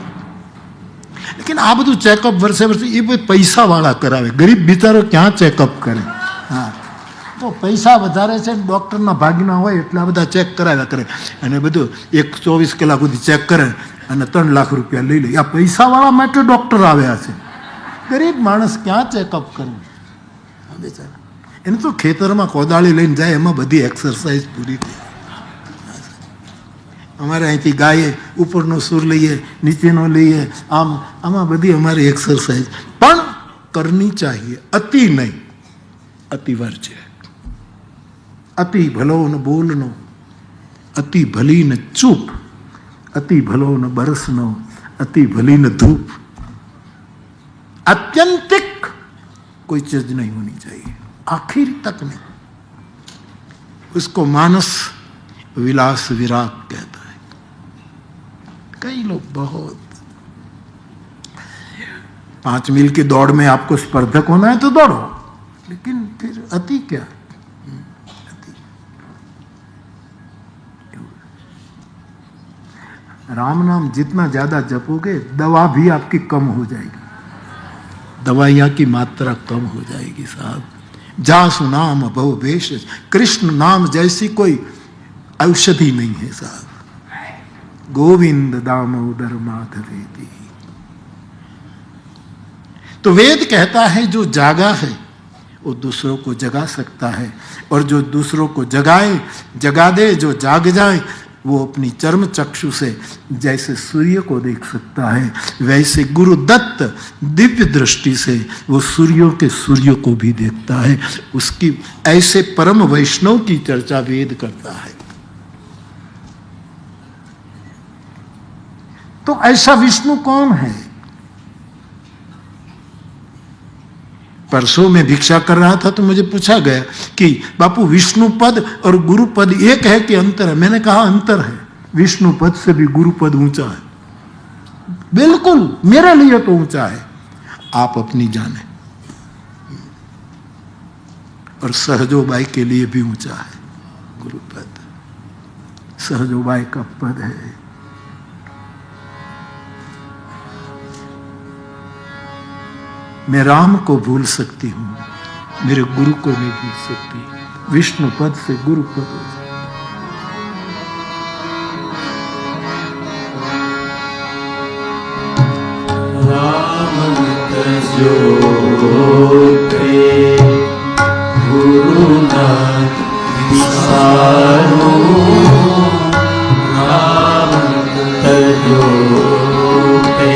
लेकिन आ બધું ચેકઅપ વર્ષે વર્ષે એ પૈસા વાળા કરાવે, ગરીબ બિચારો ક્યાં ચેકઅપ કરે? હા, તો પૈસા વધારે છે, ડોક્ટરના ભાગના હોય એટલા બધા ચેક કરાવ્યા કરે, અને બધું 24 કલાક સુધી ચેક કરે અને 3 લાખ રૂપિયા લઈ લે। આ પૈસા વાળા માટે ડોક્ટર આવ્યા છે, ગરીબ માણસ ક્યાં ચેકઅપ કરે? બેચારા એને તો ખેતરમાં કોદાળી લઈને જાય, એમાં બધી એક્સરસાઇઝ પૂરી થઈ। અમારે અહીંથી ગાઈએ, ઉપરનો સુર લઈએ, નીચેનો લઈએ, આમાં બધી અમારી એક્સરસાઇઝ પણ કરવી चाहिए, અતિ નહીં, અતિ વર્જ્ય। અતિ ભલો ન બોલનો, અતિ ભલી ન ચૂપ, અતિ ભલો ન બરસનો, અતિ ભલી ન ધૂપ। आत्यंतिक कोई चीज नहीं होनी चाहिए, आखिर तक नहीं। उसको मानस विलास विराग कहता है। कई लोग बहुत 5 मील की दौड़ में आपको स्पर्धक होना है तो दौड़ो, लेकिन फिर अति क्या, अति। राम नाम जितना ज्यादा जपोगे दवा भी आपकी कम हो जाएगी, दवाइयां की मात्रा कम हो जाएगी साहब। जासु नाम बहु भेष, कृष्ण नाम जैसी कोई औषधि नहीं है साहब। गोविंद दामोदर माधवेति। तो वेद कहता है जो जागा है वो दूसरों को जगा सकता है, और जो दूसरों को जगा दे, जो जाग जाए, वो अपनी चर्म चक्षु से जैसे सूर्य को देख सकता है, वैसे गुरु दत्त दिव्य दृष्टि से वो सूर्यों को भी देखता है। उसकी ऐसे परम वैष्णव की चर्चा वेद करता है। तो ऐसा विष्णु कौन है? परसों में भिक्षा कर रहा था तो मुझे पूछा गया कि बापू विष्णु पद और गुरु पद एक है कि अंतर है? मैंने कहा अंतर है, विष्णु पद से भी गुरु पद ऊंचा है, बिल्कुल मेरे लिए तो ऊंचा है, आप अपनी जाने। और सहजोबाई के लिए भी ऊंचा है गुरु पद, सहजोबाई का पद है। मैं राम को भूल सकती हूं, मेरे गुरु को नहीं भूल सकती। विष्णु पद से गुरु पद हो जाए। राम तजोते गुरु न विसारो, राम तजोते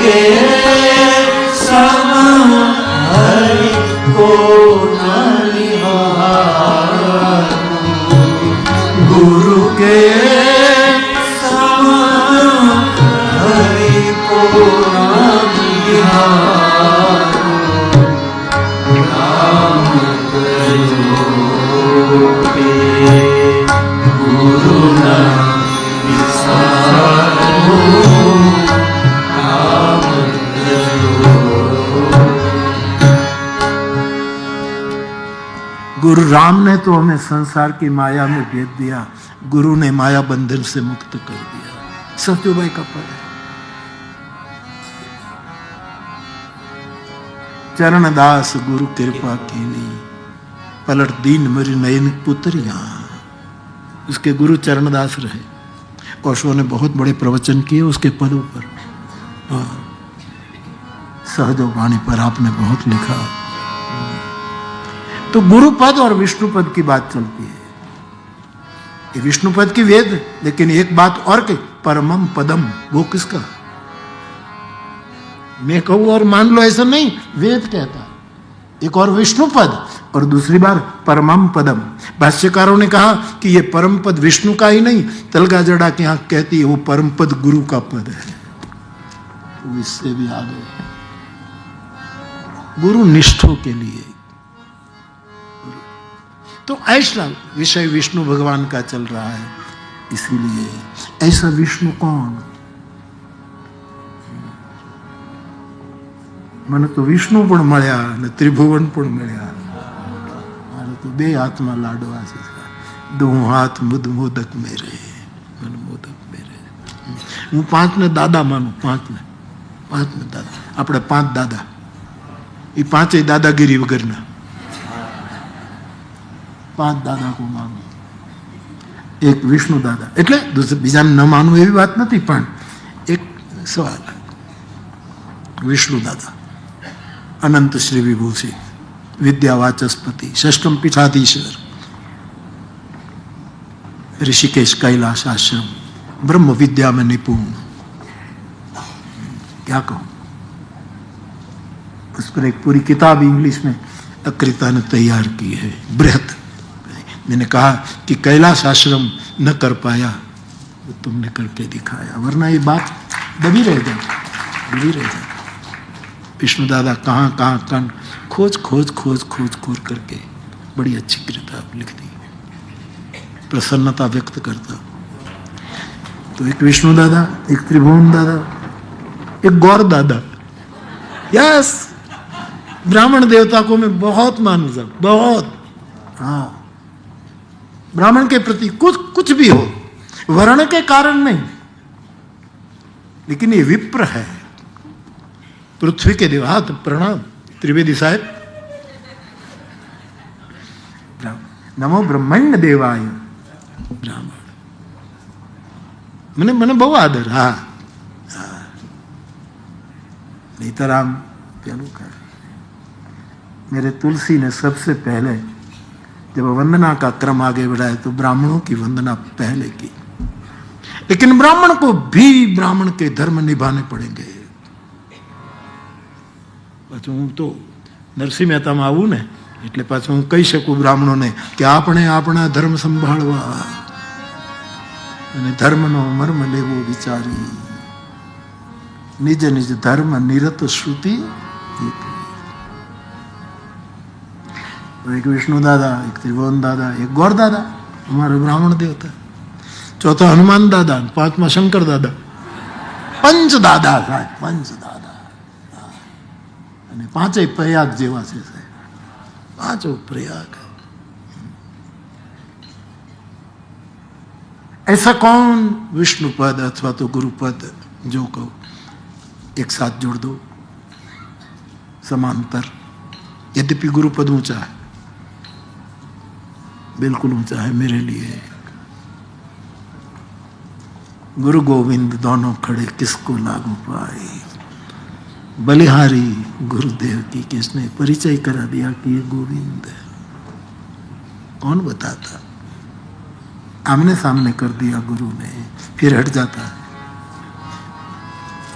के सम हरि को न निहारो, गुरु के सम हरि को न निहारो, राम तजोते गुरु न विसारो। गुरु राम ने तो हमें संसार की माया में भेज दिया, गुरु ने माया बंधन से मुक्त कर दिया। सत्यभाई का पद है। चरणदास गुरु कृपा कीनी, पलट दीन मरी नयन पुत्रिया। उसके गुरु चरणदास रहे। ओशो ने बहुत बड़े प्रवचन किए उसके पदों पर, सहजो वाणी पर आपने बहुत लिखा। तो गुरु पद और विष्णु पद की बात चलती है। ये विष्णु पद की वेद, लेकिन एक बात और के परमम पदम, वो किसका? मैं कहूं और मान लो ऐसा नहीं, वेद कहता। एक और विष्णु पद और दूसरी बार परमम पदम। भाष्यकारों ने कहा कि ये परम पद विष्णु का ही नहीं, तलगा जड़ा की आंख कहती है वो परम पद गुरु का पद है। वो इससे भी आगे गुरु निष्ठों के लिए। तो ऐसा विषय विष्णु भगवान का चल रहा है। इसीलिए ऐसा विष्णु कौन? મને તો વિષ્ણુ પણ મળ્યા અને ત્રિભુવન પણ મળ્યા. મારે તો બે હાથમાં લાડવા છે, દો હાથ મુદ મોદક મેરે, મને મોદક મેરે. હું પાંચને દાદા માનું, પાંચને દાદા. આપણે પાંચ દાદા, એ પાંચેય દાદાગીરી વગરના. પાંચ દાદા કો માનું, એક વિષ્ણુ દાદા. એટલે બીજાને ન માનવું એવી વાત નથી, પણ એક સવાલ. વિષ્ણુ દાદા, अनंत श्री विभूषी, विद्यावाचस्पति, षष्ठम पीठाधीश्वर, ऋषिकेश कैलाश आश्रम, ब्रह्म विद्या में निपुण. क्या कहूं, उस पर एक पूरी किताब इंग्लिश में अकृता ने तैयार की है, बृहत. मैंने कहा कि कैलाश आश्रम न कर पाया तो तुमने करके दिखाया, वरना ये बात दबी रह जाती. विष्णु दादा कहाँ कहाँ खोज करके बड़ी अच्छी किताब लिख दी, प्रसन्नता व्यक्त करता. तो एक विष्णु दादा, एक त्रिभुवन दादा, एक गौर दादा. यस, ब्राह्मण देवता को मैं बहुत मानू, सब बहुत. हाँ, ब्राह्मण के प्रति कुछ भी हो, वर्ण के कारण नहीं, लेकिन ये विप्र है। पृथ्वी के देवता प्रणाम त्रिवेदी साहब, नमो ब्रह्मण्य देवाय ब्राह्मण, मैंने बहु आदर। हाँ, नहीं तो राम प्यालू कर। मेरे तुलसी ने सबसे पहले जब वंदना का क्रम आगे बढ़ाया तो ब्राह्मणों की वंदना पहले की, लेकिन ब्राह्मण को भी ब्राह्मण के धर्म निभाने पड़ेंगे। पाछું હું તો નરસિંહ મહેતામાં આવું ને એટલે પાછું હું કહી શકું બ્રાહ્મણોને કે આપણે આપણા ધર્મ સંભાળવા અને ધર્મનો મર્મ લેવો વિચારી, નિજ નિજ ધર્મ નિરત શ્રુતિ। एक विष्णु दादा, एक त्रिभुवन दादा, एक गौर दादा, हमारे ब्राह्मण देवता, चौथा हनुमान दादा, पांचवा शंकर दादा, पंच दादा साहब, पंच दादा। અને પાંચેય પ્રયાગ જેવા છે સાહેબ, પાંચો પ્રયાગ। ऐसा कौन विष्णु पद अथवा तो गुरु पद जो को एक साथ जोड़ दो समांतर। यद्यपि गुरु पद ऊंचा है, बिल्कुल ऊंचा है मेरे लिए। गुरु गोविंद दोनों खड़े किसको लागू पाए, बलिहारी गुरुदेव की किसने परिचय करा दिया कि ये गोविंद है। कौन बताता, आमने सामने कर दिया गुरु ने, फिर हट जाता है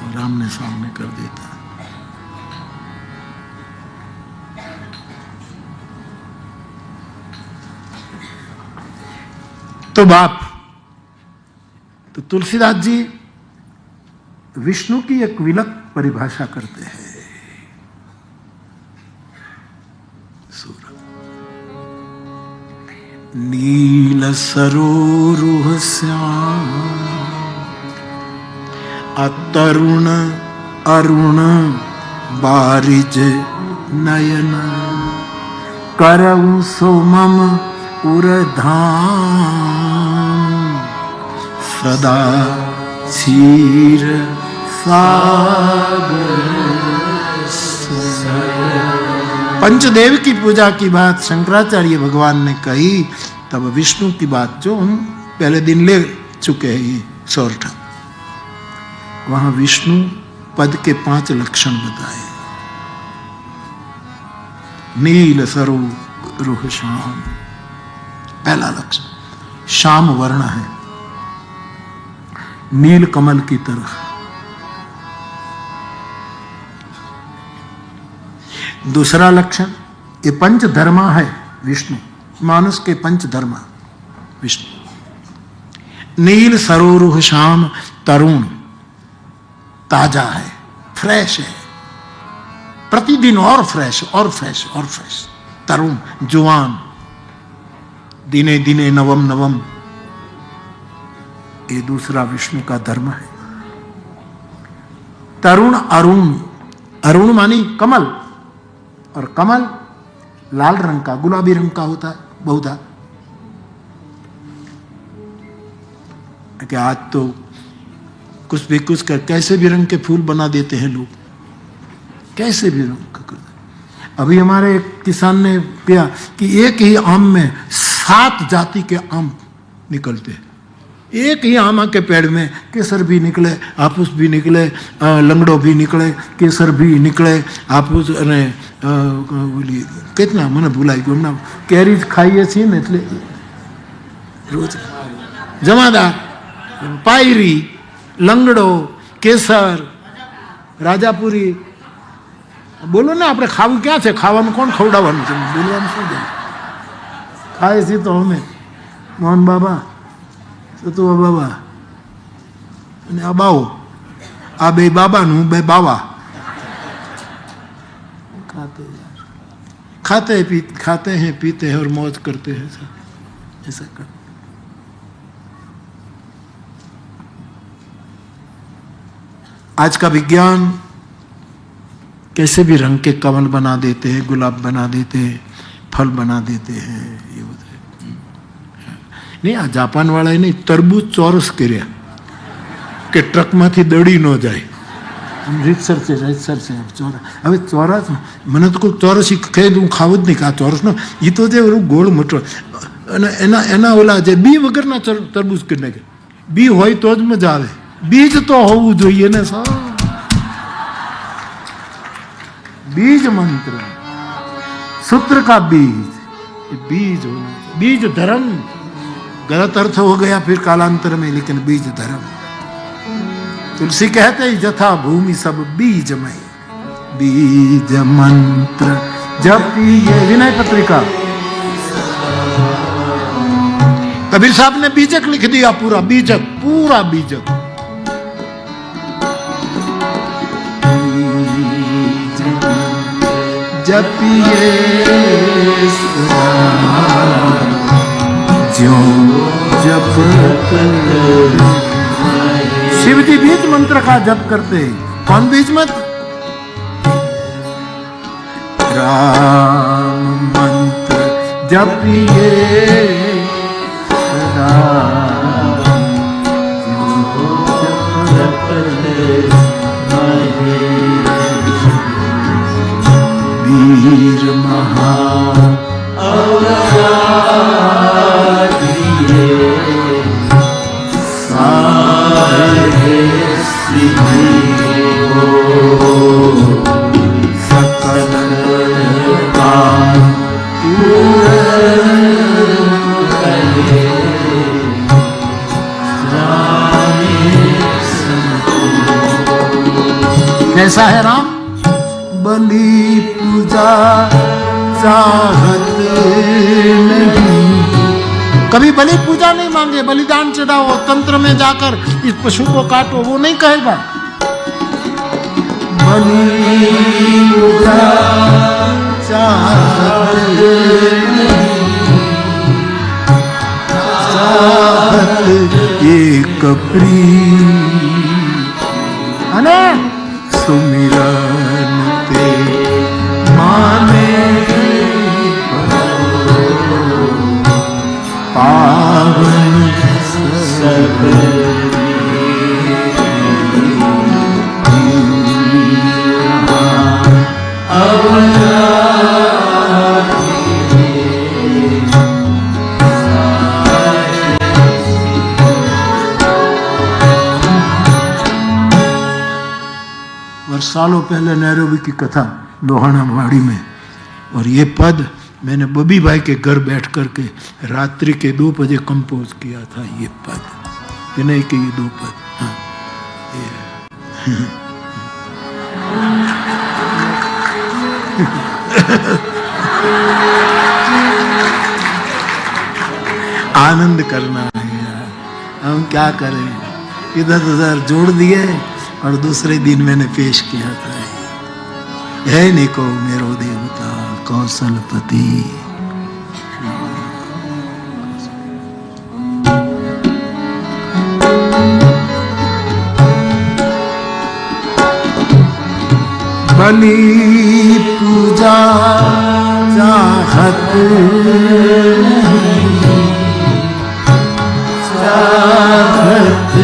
और आमने सामने कर देता। तो बाप, तो तुलसीदास जी विष्णु की एक विलक परिभाषा करते हैं। नील सरोरुह श्याम अतरुण अरुण बारिज नयन करऊ सोमम उरधाम सदा क्षीर सागर। पंचदेव की पूजा की बात शंकराचार्य भगवान ने कही, तब विष्णु की बात जो हम पहले दिन ले चुके हैं, ये सोरठा, वहां विष्णु पद के 5 लक्षण बताए। नील सरो रुह श्याम, पहला लक्षण श्याम वर्ण है, नील कमल की तरह। दूसरा लक्षण, ये पंच धर्मा है विष्णु, मानुष के पंच धर्मा विष्णु। नील सरोरुह श्याम, तरुण, ताजा है, फ्रेश है, प्रतिदिन और फ्रेश और फ्रेश और फ्रेश। तरुण, जुआन, दिने दिने नवम नवम, ये दूसरा विष्णु का धर्म है। तरुण अरुण, अरुण मानी कमल, और कमल लाल रंग का, गुलाबी रंग का होता है बहुधा। कि आज तो कुछ भी कुछ कर कैसे भी रंग के फूल बना देते हैं लोग, कैसे भी रंग का कर। अभी हमारे एक किसान ने किया कि एक ही आम में 7 जाति के आम निकलते हैं। एक ही आम के पेड़ में केसर भी निकले, हापुस भी निकले, लंगड़ो भी निकले, केसर भी निकले, हापुस અને કેટલા મને ભૂલાઈ ગયું હમણાં। કેરી ખાઈએ છીએ ને એટલે રોજ જમાદાર, પાયરી, લંગડો, કેસર, રાજાપુરી। બોલો ને આપણે ખાવું ક્યાં છે, ખાવાનું કોણ ખવડાવવાનું છે, બોલવાનું શું છે। ખાય છે તો અમે મોહન બાબા, સતુવા બાબા અને આ બાવો, આ બે બાબાનું બે બાવા। खाते हैं पीते हैं और मौज करते हैं, ऐसा कर। आज का विज्ञान कैसे भी रंग के कमल बना देते हैं, गुलाब बना देते हैं, फल बना देते हैं ये होते नहीं। आ जापान वाળાએ નહીં તરબૂચ ચોરસ કર્યા કે ટ્રકમાંથી દડી ન જાય. રીતસર છે ચોરસ. હવે ચોરસ મને તો કોઈ ચોરસ ખાઈ હું ખાવું જ નહીં કે આ ચોરસનો એ તો જે ગોળ મોટો અને એના ઓલા જે બી વગરના તરબૂચ કરી નાખે. બી હોય તો જ મજા આવે. બીજ તો હોવું જોઈએ ને સર. बीज मंत्र सूत्र का बीज, बीज होना. बीज धर्म गलत अर्थ हो गया फिर कालांतर में, लेकिन बीज धर्म. तुलसी कहते ही जथा भूमि सब बीजमय. बीज मंत्र जपिए. विनय पत्रिका कबीर साहब ने बीजक लिख दिया. पूरा बीजक, पूरा बीजक. जपिए जो जप. शिव जी बीज मंत्र का जप करते. कौन बीज मंत्र? राम मंत्र जपिए सदा जो जप वीर महा अवतारिये सारे सिद्धि हो सकल काल कैसा है राम? बलि पूजा चाहत नहीं. कभी बलि पूजा नहीं मांगे. बलिदान चढ़ाओ, तंत्र में जाकर इस पशु को काटो, वो नहीं कहेगा. बलि पूजा चाहत एक प्रीत सुमिरन ते माने पावन सब. सालों पहले नैरोबी की कथा लोहाणावाड़ी में, और ये पद मैंने बबी भाई के घर बैठ करके रात्रि के 2 बजे कंपोज किया था. ये पद विनय के ये 2 पद. हाँ, आनंद करना है यार. हम क्या करें, इधर उधर जोड़ दिए और दूसरे दिन मैंने पेश किया था. है निको मेरो देवता कौशलपति. बलि पूजा चाहत नहीं, चाहत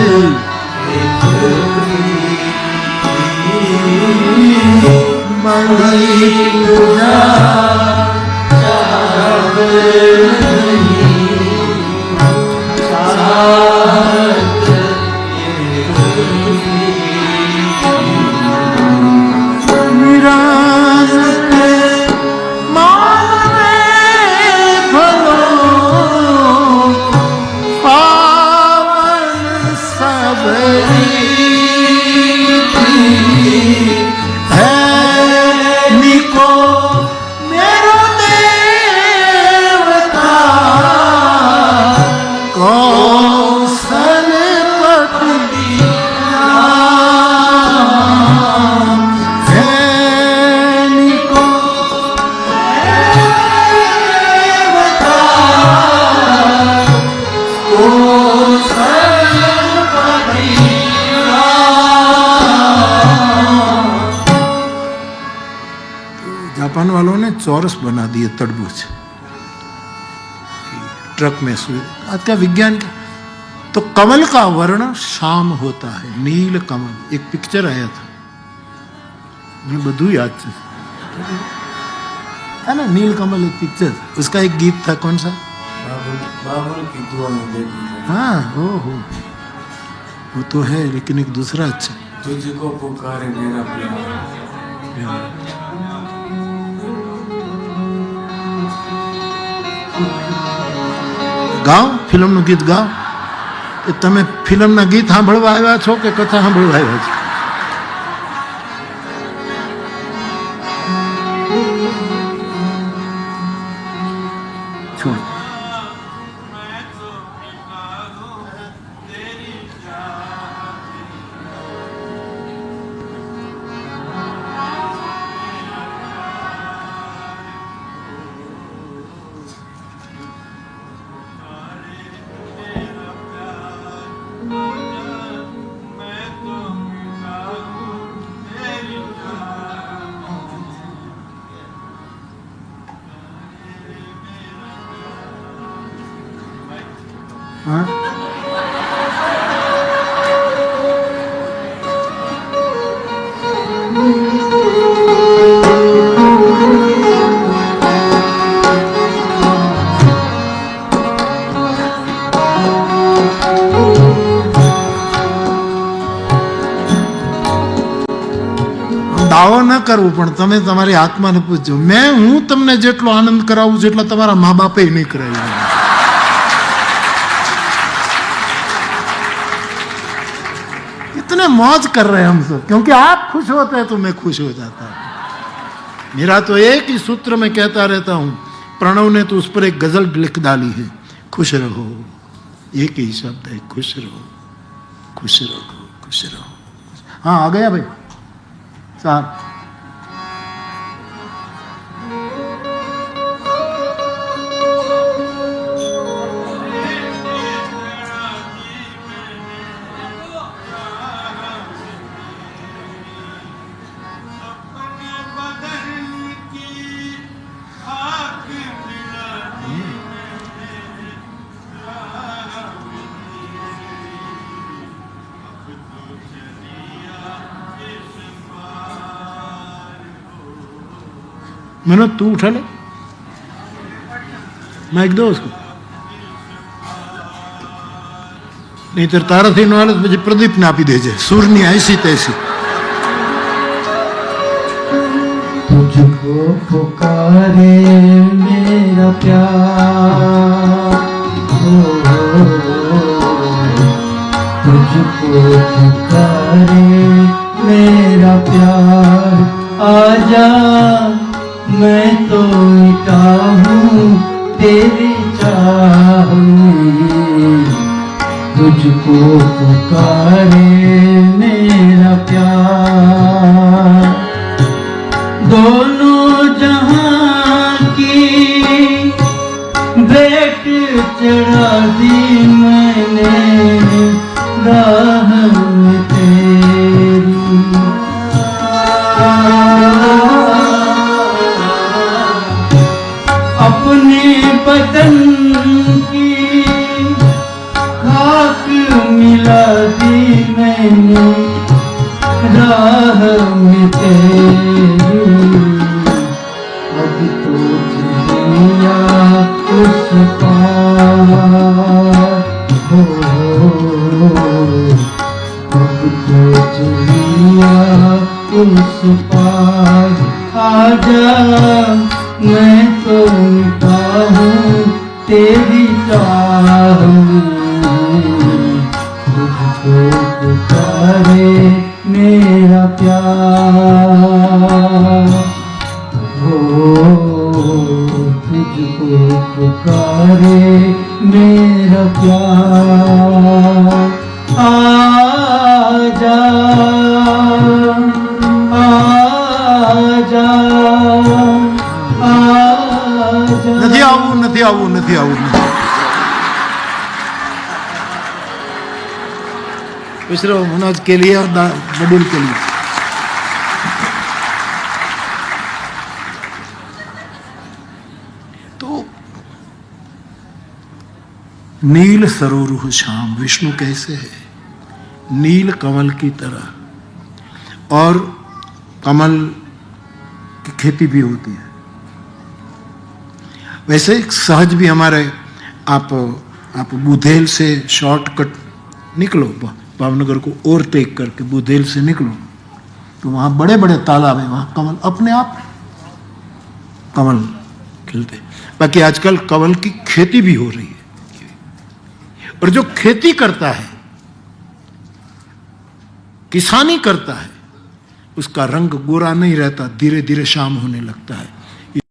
बलि पूजा चाहत नहीं, चाहत विराजत मान में भलो पावन सब चौरस बना दिए तरबूज, ट्रक में सुई। आज का विज्ञान क्या? तो कमल का वर्ण शाम होता है, नील कमल। एक पिक्चर आया था, मुझे बधु याद है ना, नील कमल एक पिक्चर, उसका एक गीत था, कौन सा? बाबुल की दुआ में बेटी। हाँ वो तो है, लेकिन एक दूसरा अच्छा, तुझको पुकारे मेरा प्यार। ગાઓ ફિલ્મનું ગીત ગાઓ. કે તમે ફિલ્મના ગીત સાંભળવા આવ્યા છો કે કથા સાંભળવા આવ્યા છો? છોડ. हाँ? દાવો ન કરવું, પણ તમે તમારી આત્માને પૂછજો, મેં હું તમને જેટલો આનંદ કરાવું જેટલા તમારા મા બાપે નહીં કરાવ્યું. इतने मौज कर रहे हैं हम सब, क्योंकि आप खुश होते हैं तो मैं खुश हो जाता हूं. मेरा तो एक ही सूत्र में कहता रहता हूं, प्रणव ने तो उस पर एक गजल लिख डाली है, खुश रहो. एक ही शब्द है, खुश रहो, खुश रहो, खुश रहो. हाँ, आ गया भाई साहब. मनोज तू उठा ले, माइक दो उसको. नहीं तो तारा थी नॉलेज मुझे प्रदीप ने आपी देजे सूरनी ऐसी तैसी. तुझको पुकारे मेरा प्यार, तुझको पुकारे मेरा प्यार. आजा मैं तो मिटा हूँ तेरी चाह में, तुझको पुकारे मेरा प्यार. दोनों जहां की भेंट चढ़ा दी मैंने राह में तेरी. अपने बदन की खाक मिला दी मैंने राह में तेरी. अब तो दुनिया उस पार हो, अब तो दुनिया उस पार. आजा मैं तो मिटा हूँ तेरी चाह में, तुझको पुकारे मेरा प्यार. हो तुझको पुकारे मेरा प्यार. आजा आजा आजा. નથી આવવું, નથી આવવું, નથી આવવું. खुश रहो मनोज के लिए और बबुल के लिए. नील सरोरुह श्याम, विष्णु कैसे है? नील कमल की तरह। और कमल की खेती भी होती है। वैसे सहज भी हमारे, आप बुधेल से शॉर्टकट निकलो, भावनगर को ओवरटेक करके बुधेल से निकलो तो वहां बड़े बड़े तालाब है, वहां कमल अपने आप कमल खिलते। बाकी आजकल कमल की खेती भी हो रही है, और जो खेती करता है, किसानी करता है, उसका रंग गोरा नहीं रहता, धीरे धीरे शाम होने लगता है।